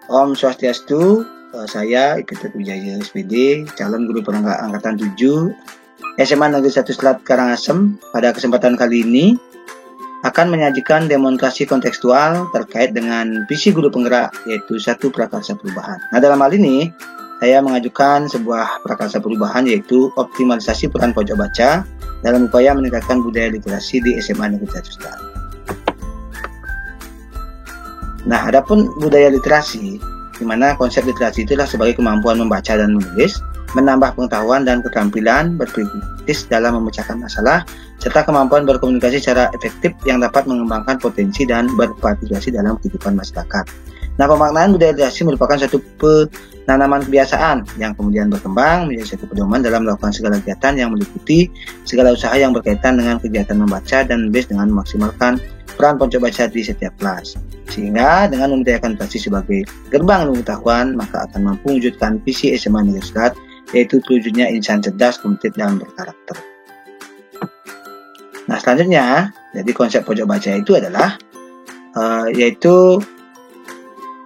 Om Swastiastu, saya Iketut Wijaya SPD, calon guru perangkat angkatan 7 SMA Negeri 1 Selat Karangasem. Pada kesempatan kali ini akan menyajikan demonstrasi kontekstual terkait dengan visi guru penggerak, yaitu satu prakarsa perubahan. Nah, dalam hal ini saya mengajukan sebuah prakarsa perubahan, yaitu optimalisasi peran pojok baca dalam upaya meningkatkan budaya literasi di SMA Negeri 1 Selat. Nah, adapun budaya literasi, di mana konsep literasi itulah sebagai kemampuan membaca dan menulis, menambah pengetahuan dan keterampilan berpikir kritis dalam memecahkan masalah, serta kemampuan berkomunikasi secara efektif yang dapat mengembangkan potensi dan berpartisipasi dalam kehidupan masyarakat. Nah, pemaknaan budaya literasi merupakan satu penanaman kebiasaan yang kemudian berkembang menjadi satu pedoman dalam melakukan segala kegiatan yang meliputi segala usaha yang berkaitan dengan kegiatan membaca dan menulis dengan memaksimalkan peran pojok baca di setiap kelas. Sehingga dengan membudayakan literasi sebagai gerbang pengetahuan, maka akan mampu mewujudkan visi SMA Negeri Selat, yaitu terwujudnya insan cerdas, kompetitif, dan berkarakter. Nah, selanjutnya, jadi konsep pojok baca itu adalah yaitu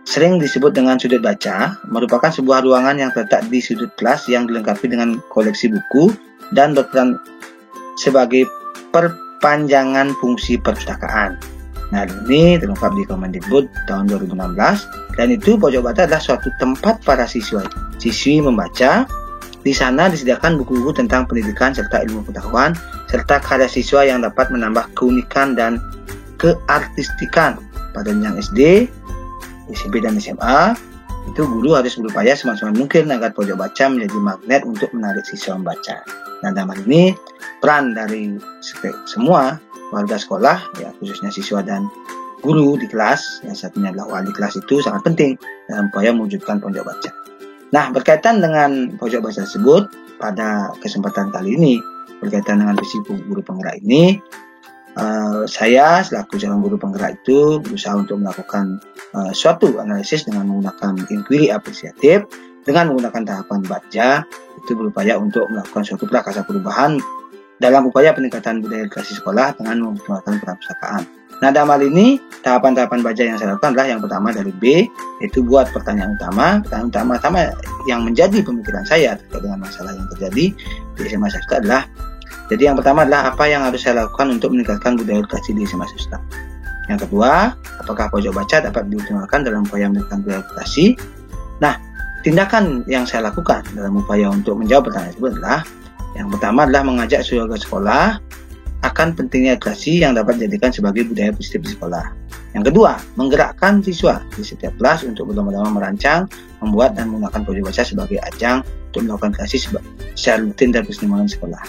sering disebut dengan sudut baca, merupakan sebuah ruangan yang terletak di sudut kelas yang dilengkapi dengan koleksi buku dan berperan sebagai perpanjangan fungsi perpustakaan. Nah, ini terungkap di Kemendikbud tahun 2016, dan itu pojok baca adalah suatu tempat para siswi membaca. Di sana disediakan buku-buku tentang pendidikan serta ilmu pengetahuan, serta karya siswa yang dapat menambah keunikan dan keartistikan. Pada jenjang SD, SMP, dan SMA, itu guru harus berupaya semaksimal mungkin agar pojok baca menjadi magnet untuk menarik siswa membaca. Nah, dalam hal ini, peran dari semua warga sekolah, ya khususnya siswa dan guru di kelas, yang satunya adalah wali kelas, itu sangat penting dalam upaya mewujudkan pojok baca. Nah, berkaitan dengan pojok baca tersebut, pada kesempatan kali ini, berkaitan dengan visi guru penggerak ini, saya selaku calon guru penggerak itu berusaha untuk melakukan suatu analisis dengan menggunakan inquiry apresiatif, dengan menggunakan tahapan baca, itu berupaya untuk melakukan suatu prakarsa perubahan dalam upaya peningkatan budaya literasi sekolah dengan menggunakan perpustakaan. Nah, dalam hal ini, tahapan-tahapan baca yang saya lakukan adalah yang pertama dari B, yaitu buat pertanyaan utama. Pertanyaan utama yang menjadi pemikiran saya terkait dengan masalah yang terjadi di SMA Sastra adalah, jadi yang pertama adalah apa yang harus saya lakukan untuk meningkatkan budaya literasi di SMA Sastra. Yang kedua, apakah pojok baca dapat dioptimalkan dalam upaya meningkatkan budaya literasi? Nah, tindakan yang saya lakukan dalam upaya untuk menjawab pertanyaan tersebut adalah, yang pertama adalah mengajak seluruh sekolah akan pentingnya literasi yang dapat dijadikan sebagai budaya positif di sekolah. Yang kedua, menggerakkan siswa di setiap kelas untuk bersama-sama merancang, membuat, dan menggunakan pojok baca sebagai ajang untuk melakukan literasi secara rutin dan persidangan sekolah.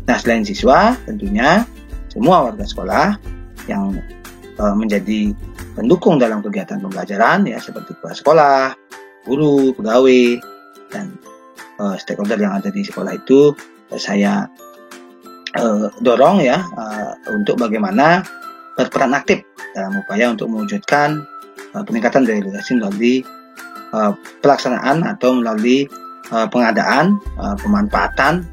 Nah, selain siswa, tentunya semua warga sekolah yang menjadi pendukung dalam kegiatan pembelajaran, ya seperti kepala sekolah, guru, pegawai, dan stakeholder yang ada di sekolah itu, saya dorong ya untuk bagaimana berperan aktif dalam upaya untuk mewujudkan peningkatan daya literasi melalui pelaksanaan atau melalui pengadaan, pemanfaatan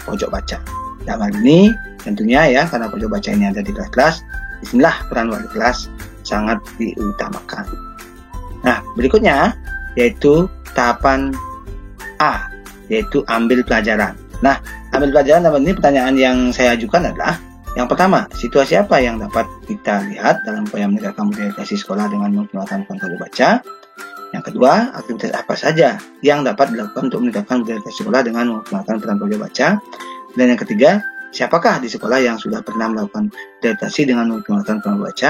pojok baca. Dalam hal ini tentunya ya, karena pojok baca ini ada di kelas-kelas, disinilah peran wali kelas sangat diutamakan. Nah, berikutnya yaitu tahapan A, yaitu ambil pelajaran. Nah, ambil pelajaran dalam ini, pertanyaan yang saya ajukan adalah, yang pertama, situasi apa yang dapat kita lihat dalam upaya meningkatkan budaya literasi sekolah dengan menggunakan pojok baca? Yang kedua, aktivitas apa saja yang dapat dilakukan untuk meningkatkan budaya literasi sekolah dengan menggunakan peran pojok baca? Dan yang ketiga, siapakah di sekolah yang sudah pernah melakukan budaya literasi dengan menggunakan peran baca?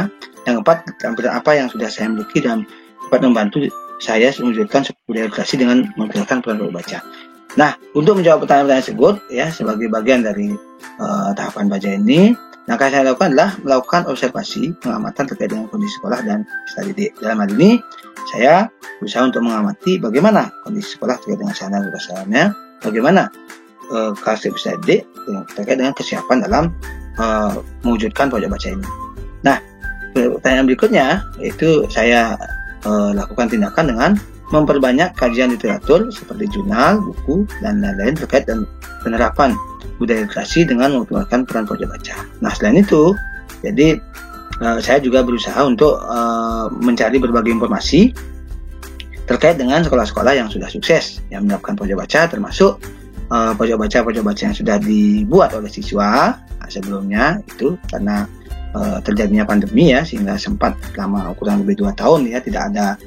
Yang keempat, keterampilan apa yang sudah saya miliki dan dapat membantu saya mewujudkan budaya literasi dengan menggunakan peran pojok baca? Nah, untuk menjawab pertanyaan-pertanyaan tersebut, ya sebagai bagian dari tahapan baca ini, langkah yang saya lakukan adalah melakukan observasi, pengamatan terkait dengan kondisi sekolah dan peserta didik. Dalam hal ini, saya berusaha untuk mengamati bagaimana kondisi sekolah terkait dengan sarana dan prasarana, bagaimana kelas peserta didik terkait dengan kesiapan dalam mewujudkan pojok baca ini. Nah, pertanyaan berikutnya yaitu saya lakukan tindakan dengan memperbanyak kajian literatur seperti jurnal, buku, dan lain-lain terkait dengan penerapan budaya literasi dengan menggunakan peran pojok baca. Nah, selain itu, jadi saya juga berusaha untuk mencari berbagai informasi terkait dengan sekolah-sekolah yang sudah sukses yang menerapkan pojok baca, termasuk pojok baca yang sudah dibuat oleh siswa sebelumnya itu karena terjadinya pandemi ya, sehingga sempat selama kurang lebih 2 tahun ya tidak ada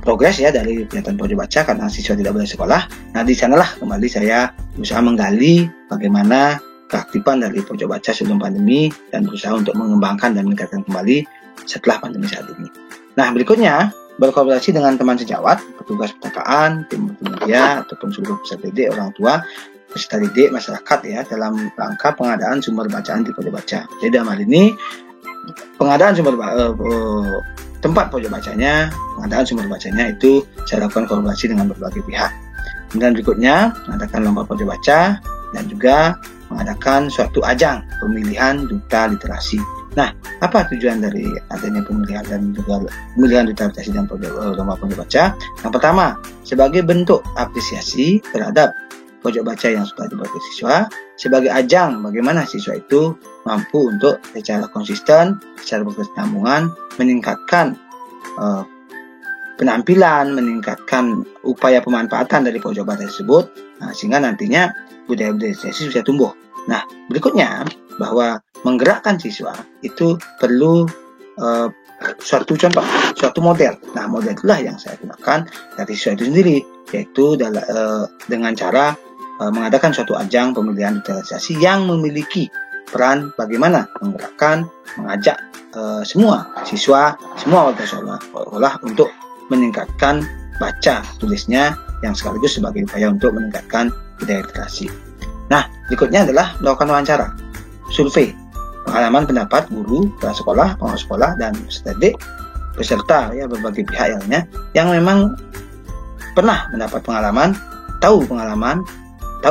progres ya dari kegiatan pojok baca karena siswa tidak boleh sekolah. Nah, di sanalah kembali saya berusaha menggali bagaimana keaktifan dari pojok baca sebelum pandemi dan berusaha untuk mengembangkan dan meningkatkan kembali setelah pandemi saat ini. Nah, berikutnya berkolaborasi dengan teman sejawat, petugas perpustakaan, tim multimedia, ataupun seluruh peserta didik, orang tua, peserta didik, masyarakat ya dalam rangka pengadaan sumber bacaan di pojok baca. Jadi dalam hal ini pengadaan tempat pojok bacanya, pengadaan sumber bacanya itu saya lakukan kolaborasi dengan berbagai pihak. Kemudian berikutnya mengadakan lomba pojok baca dan juga mengadakan suatu ajang pemilihan duta literasi. Nah, apa tujuan dari adanya pemilihan dan juga pemilihan duta literasi dan lomba pojok baca? Yang pertama, sebagai bentuk apresiasi terhadap pojok baca yang sudah dibuat siswa, sebagai ajang bagaimana siswa itu mampu untuk secara konsisten, secara berkesinambungan meningkatkan penampilan, meningkatkan upaya pemanfaatan dari pojok baca tersebut, sehingga nantinya budaya-budaya literasi bisa tumbuh. Nah, berikutnya bahwa menggerakkan siswa itu perlu suatu contoh, suatu model. Nah, model itulah yang saya gunakan dari siswa itu sendiri, yaitu dengan cara mengadakan suatu ajang pemilihan literasi yang memiliki peran bagaimana menggerakkan, mengajak semua siswa, semua warga sekolah untuk meningkatkan baca tulisnya yang sekaligus sebagai upaya untuk meningkatkan budaya literasi. Nah, berikutnya adalah melakukan wawancara, survei, pengalaman pendapat guru, kepala sekolah, pengawas sekolah, dan peserta didik, beserta ya berbagai pihak lainnya yang memang pernah mendapat pengalaman, tahu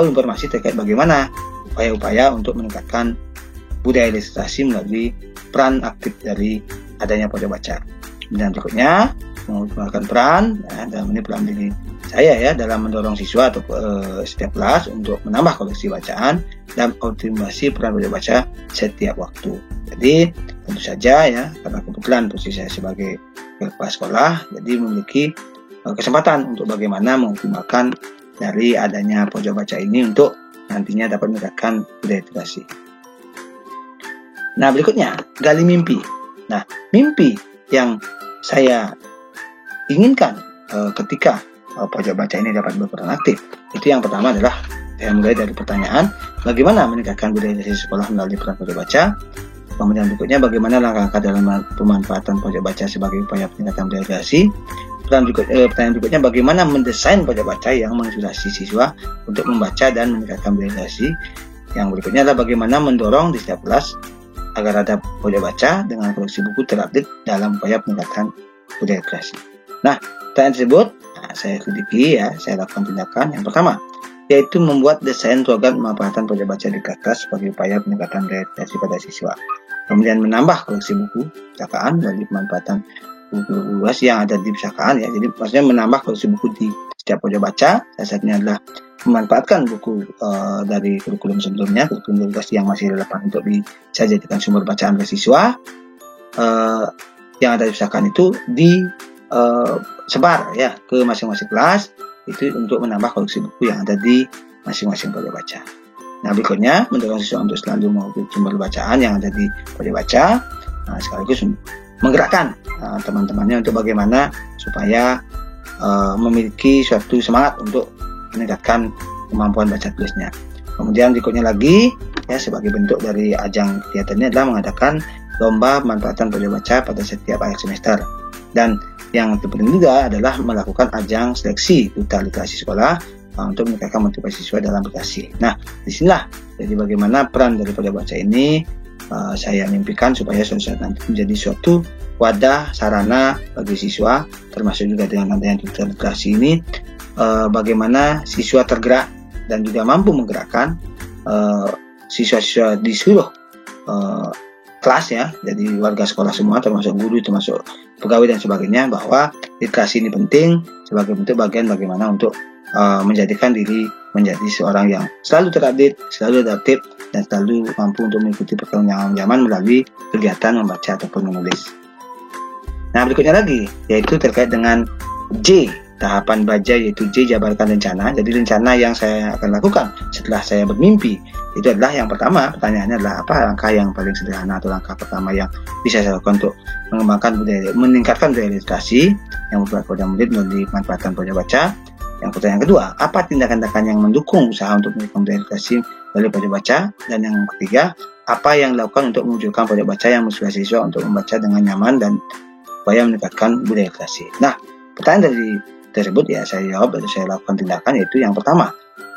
informasi terkait bagaimana upaya-upaya untuk meningkatkan budaya literasi melalui peran aktif dari adanya pojok baca. Dan berikutnya menggunakan peran dalam ini peran diri saya ya dalam mendorong siswa atau setiap kelas untuk menambah koleksi bacaan dan optimasi peran pojok baca setiap waktu. Jadi tentu saja ya karena kebetulan posisi saya sebagai kepala sekolah jadi memiliki kesempatan untuk bagaimana mengoptimalkan dari adanya pojok baca ini untuk nantinya dapat meningkatkan budaya literasi. Nah, berikutnya gali mimpi. Nah, mimpi yang saya inginkan ketika pojok baca ini dapat berperan aktif itu yang pertama adalah saya mulai dari pertanyaan bagaimana meningkatkan budaya literasi sekolah melalui peran pojok baca. Kemudian berikutnya bagaimana langkah-langkah dalam pemanfaatan pojok baca sebagai upaya peningkatan budaya literasi. Pertanyaan berikutnya bagaimana mendesain pojok baca yang menginspirasi siswa untuk membaca dan meningkatkan budaya literasi. Yang berikutnya adalah bagaimana mendorong di setiap kelas agar ada pojok baca dengan koleksi buku terupdate dalam upaya peningkatan budaya literasi. Nah, pertanyaan tersebut saya selidiki ya, saya lakukan tindakan yang pertama, yaitu membuat desain program pemanfaatan pojok baca di kelas sebagai upaya peningkatan budaya literasi pada siswa. Kemudian menambah koleksi buku perpustakaan dari pemanfaatan buku luas yang ada di perpustakaan ya. Jadi maksudnya menambah koleksi buku di setiap pojok baca. Salah satunya adalah memanfaatkan buku dari kurikulum sebelumnya, kurikulum literasi yang masih relevan untuk bisa jadikan sumber bacaan bagi siswa. Yang ada di perpustakaan itu disebar ya ke masing-masing kelas itu untuk menambah koleksi buku yang ada di masing-masing pojok baca. Nah, berikutnya mendorong siswa untuk selalu mengikuti sumber bacaan yang ada di pojok baca, sekaligus menggerakkan teman-temannya untuk bagaimana supaya memiliki suatu semangat untuk meningkatkan kemampuan baca tulisnya. Kemudian berikutnya lagi ya sebagai bentuk dari ajang kegiatan ini adalah mengadakan lomba pemanfaatan pojok baca pada setiap akhir semester. Dan yang terpenting juga adalah melakukan ajang seleksi duta literasi sekolah untuk meningkatkan motivasi siswa dalam literasi. Nah, disinilah jadi bagaimana peran dari pojok baca ini saya mimpikan supaya suatu saat nanti menjadi suatu wadah sarana bagi siswa, termasuk juga dengan adanya duta literasi ini, bagaimana siswa tergerak dan juga mampu menggerakkan siswa-siswa di seluruh kelas ya, jadi warga sekolah semua termasuk guru, termasuk pegawai dan sebagainya, bahwa literasi ini penting sebagai bentuk bagian bagaimana untuk menjadikan diri menjadi seorang yang selalu terupdate, selalu adaptif, dan selalu mampu untuk mengikuti perkembangan zaman melalui kegiatan membaca ataupun menulis. Nah, berikutnya lagi yaitu terkait dengan J, tahapan baca yaitu J, jabarkan rencana. Jadi rencana yang saya akan lakukan setelah saya bermimpi itu adalah yang pertama, pertanyaannya adalah apa langkah yang paling sederhana atau langkah pertama yang bisa saya lakukan untuk mengembangkan budaya, meningkatkan budaya literasi yang membuat pada murid melalui manfaatan pojok baca. Yang pertanyaan kedua, apa tindakan-tindakan yang mendukung usaha untuk meningkatkan budaya literasi melalui pojok baca? Dan yang ketiga, apa yang dilakukan untuk mewujudkan pojok baca yang menginspirasi siswa untuk membaca dengan nyaman dan supaya meningkatkan budaya literasi. Nah, pertanyaan dari tersebut ya saya jawab atau saya lakukan tindakan yaitu yang pertama.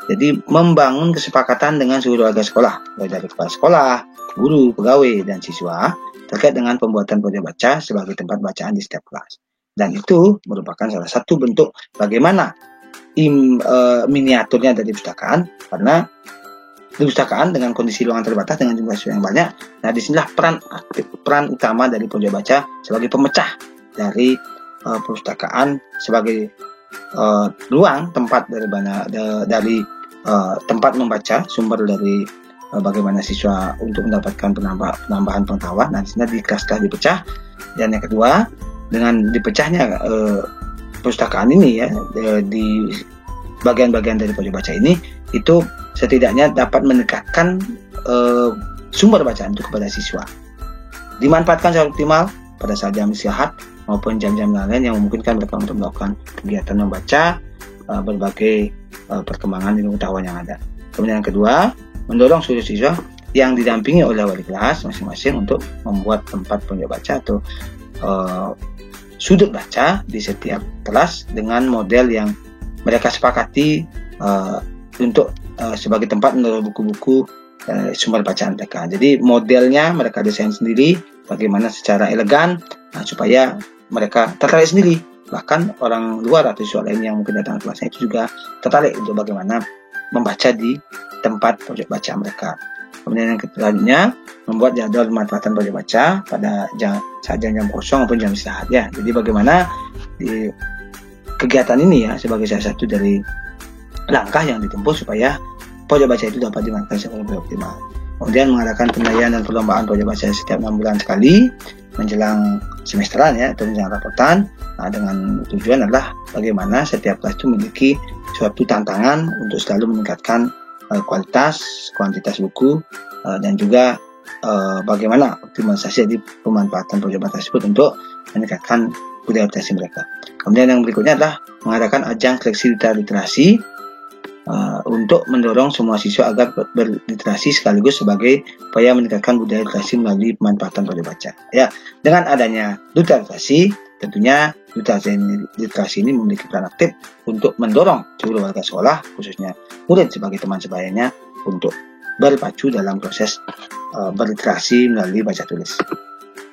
Jadi membangun kesepakatan dengan seluruh warga sekolah, baik dari kepala sekolah, guru, pegawai, dan siswa terkait dengan pembuatan pojok baca sebagai tempat bacaan di setiap kelas. Dan itu merupakan salah satu bentuk bagaimana miniaturnya dari perpustakaan, karena di perpustakaan dengan kondisi ruangan terbatas dengan jumlah siswa yang banyak. Nah, disinilah peran utama dari pojok baca sebagai pemecah dari perpustakaan sebagai ruang tempat dari tempat membaca, sumber dari bagaimana siswa untuk mendapatkan penambahan pengetahuan. Nah, disini di kelas-kelas dipecah. Dan yang kedua, dengan dipecahnya perpustakaan ini ya di bagian-bagian dari pojok baca ini, itu setidaknya dapat mendekatkan sumber bacaan itu kepada siswa. Dimanfaatkan secara optimal pada saat jam istirahat maupun jam-jam lain yang memungkinkan mereka untuk melakukan kegiatan membaca berbagai perkembangan ilmu pengetahuan yang ada. Kemudian yang kedua, mendorong seluruh siswa yang didampingi oleh wali kelas masing-masing untuk membuat tempat pojok baca atau sudut baca di setiap kelas dengan model yang mereka sepakati untuk sebagai tempat menaruh buku-buku sumber bacaan mereka. Jadi modelnya mereka desain sendiri bagaimana secara elegan supaya mereka tertarik sendiri. Bahkan orang luar atau siswa lain yang mungkin datang ke kelasnya itu juga tertarik untuk bagaimana membaca di tempat pojok baca mereka. Kemudian yang selanjutnya, membuat jadwal pemanfaatan pojok baca pada saat jam-jam kosong maupun jam istirahat ya. Jadi bagaimana di kegiatan ini ya sebagai salah satu dari langkah yang ditempuh supaya pojok baca itu dapat dimanfaatkan secara lebih optimal. Kemudian mengadakan penilaian dan perlombaan pojok baca setiap 6 bulan sekali menjelang semesteran ya atau menjelang rapotan. Nah, dengan tujuan adalah bagaimana setiap kelas itu memiliki suatu tantangan untuk selalu meningkatkan kualitas, kuantitas buku dan juga bagaimana optimalisasi dari pemanfaatan pojok baca tersebut untuk meningkatkan budaya literasi mereka. Kemudian yang berikutnya adalah mengadakan ajang seleksi literasi untuk mendorong semua siswa agar berliterasi sekaligus sebagai upaya meningkatkan budaya literasi melalui pemanfaatan pojok baca. Ya, dengan adanya duta literasi, tentunya duta literasi ini memiliki peran aktif untuk mendorong seluruh warga sekolah, khususnya murid sebagai teman sebayanya, untuk berpacu dalam proses berliterasi melalui baca tulis.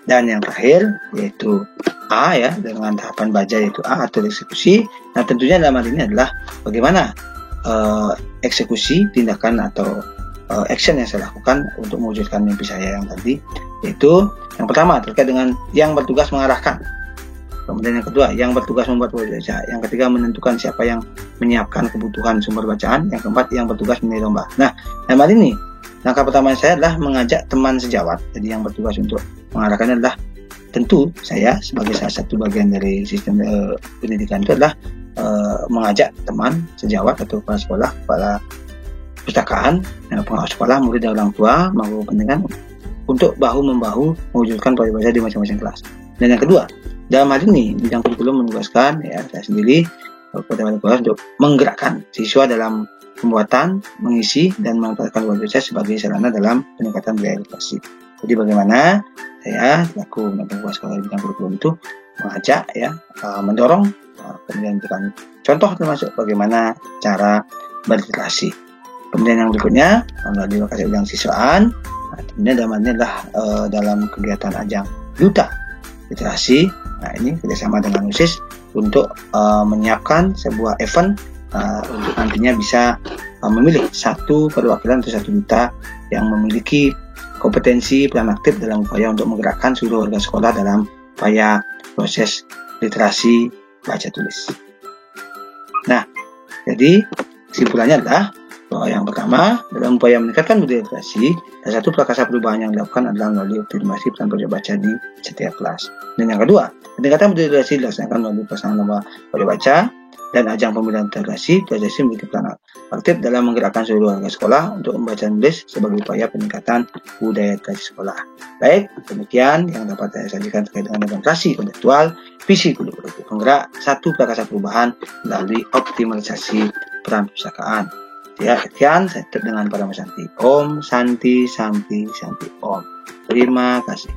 Dan yang terakhir yaitu A ya, dengan tahapan baca yaitu A atau eksekusi. Nah, tentunya dalam hal ini adalah bagaimana eksekusi tindakan atau action yang saya lakukan untuk mewujudkan mimpi saya yang tadi, yaitu yang pertama terkait dengan yang bertugas mengarahkan, kemudian yang kedua yang bertugas membuat pojok baca, yang ketiga menentukan siapa yang menyiapkan kebutuhan sumber bacaan, yang keempat yang bertugas menilai lomba. Nah, dalam hal ini langkah pertama saya adalah mengajak teman sejawat. Jadi yang bertugas untuk mengarahkan adalah tentu saya sebagai salah satu bagian dari sistem pendidikan itu adalah mengajak teman sejawat atau kepala sekolah, kepala perpustakaan, pengawas sekolah, murid dan orang tua mampu kepentingan untuk bahu-membahu mewujudkan pojok baca di masing-masing kelas. Dan yang kedua, dalam hal ini bidang kurikulum menugaskan ya saya sendiri kepada wali kelas untuk menggerakkan siswa dalam pembuatan, mengisi dan memanfaatkan pojok baca sebagai sarana dalam peningkatan budaya literasi. Jadi bagaimana saya selaku pengawas sekolah bidang kurikulum itu mengajak ya, mendorong, kemudian memberikan contoh termasuk bagaimana cara berliterasi. Kemudian yang berikutnya melalui lokasi ujang siswaan. Nah, kemudian dalam ini adalah dalam kegiatan ajang duta literasi. Nah, ini kerjasama dengan OSIS untuk menyiapkan sebuah event untuk nantinya bisa memilih satu perwakilan atau satu duta yang memiliki kompetensi peran aktif dalam upaya untuk menggerakkan seluruh warga sekolah dalam upaya proses literasi baca tulis. Nah, jadi kesimpulannya adalah Yang pertama, dalam upaya meningkatkan budaya literasi, salah satu prakasa perubahan yang dilakukan adalah melalui optimalisasi peran pojok baca di setiap kelas. Dan yang kedua, peningkatan budaya literasi dilaksanakan melalui pelaksanaan lomba pojok baca dan ajang pemilihan literasi. Literasi memiliki peran aktif dalam menggerakkan seluruh warga sekolah untuk membaca dan menulis sebagai upaya peningkatan budaya literasi sekolah. Baik, demikian yang dapat saya sajikan terkait dengan demokrasi konseptual, visi kurikulum penggerak satu prakasa perubahan melalui optimalisasi peran perpustakaan. Ya, sekian saya tutup dengan para Santi. Om Santi Santi Santi Om. Terima kasih.